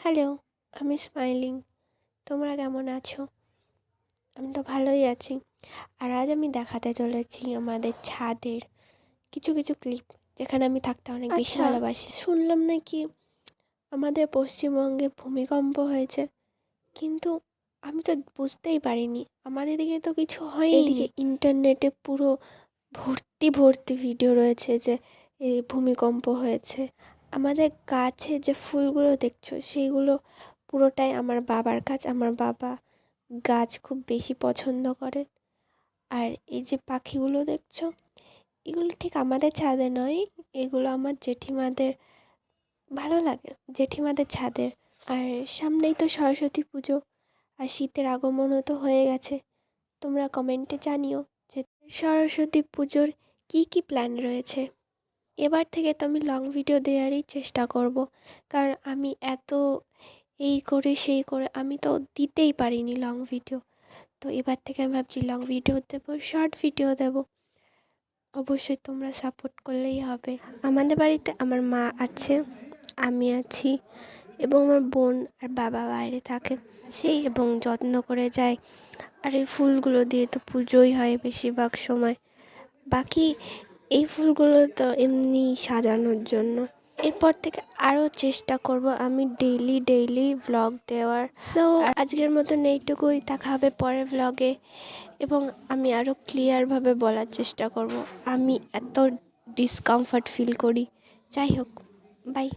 Hello, আমি smiling. তোমরা কেমন আছো? আমি তো ভালোই আছি। আর আজ আমি দেখাতে চলেছি আমাদের ছাদের কিছু কিছু ক্লিপ, যেখানে আমি থাকতে অনেক বেশি ভালোবাসি। শুনলাম নাকি আমাদের পশ্চিমবঙ্গে ভূমিকম্প হয়েছে, কিন্তু আমি তো বুঝতেই পারিনি। আমাদের দিকে তো কিছু হয়নি। এদিকে ইন্টারনেটে পুরো ভর্তি ভর্তি ভিডিও রয়েছে যে এই ভূমিকম্প হয়েছে। আমাদের গাছে যে ফুলগুলো দেখছো সেইগুলো পুরোটাই আমার বাবার গাছ। আমার বাবা গাছ খুব বেশি পছন্দ করে। আর এই যে পাখিগুলো দেখছো, এগুলো ঠিক আমাদের ছাদে নয়, এগুলো আমার জেঠিমাদের ভালো লাগে, জেঠিমাদের ছাদের। আর সামনেই তো সরস্বতী পুজো, আর শীতের আগমনও তো হয়ে গেছে। তোমরা কমেন্টে জানিও যে সরস্বতী পুজোর কী কী প্ল্যান রয়েছে। এবার থেকে তো আমি লং ভিডিও দেওয়ারই চেষ্টা করব, কারণ আমি এত এই করে সেই করে আমি তো দিতেই পারিনি লং ভিডিও। তো এবার থেকে আমি ভাবছি লং ভিডিও দেবো, শর্ট ভিডিও দেবো। অবশ্যই তোমরা সাপোর্ট করলেই হবে। আমাদের বাড়িতে আমার মা আছে, আমি আছি, এবং আমার বোন আর বাবা বাইরে থাকে সেই এবং যত্ন করে যায়। আর এই ফুলগুলো দিয়ে তো পুজোই হয় বেশিরভাগ সময়। বাকি এই ফুলগুলো তো এমনি সাজানোর জন্য। এরপর থেকে আরও চেষ্টা করব আমি ডেইলি ভ্লগ দেওয়ার। সো আজকের মতন এইটুকুই, দেখা হবে পরের ভ্লগে, এবং আমি আরও ক্লিয়ারভাবে বলার চেষ্টা করব আমি এত ডিসকমফর্ট ফিল করি। যাই হোক, বাই।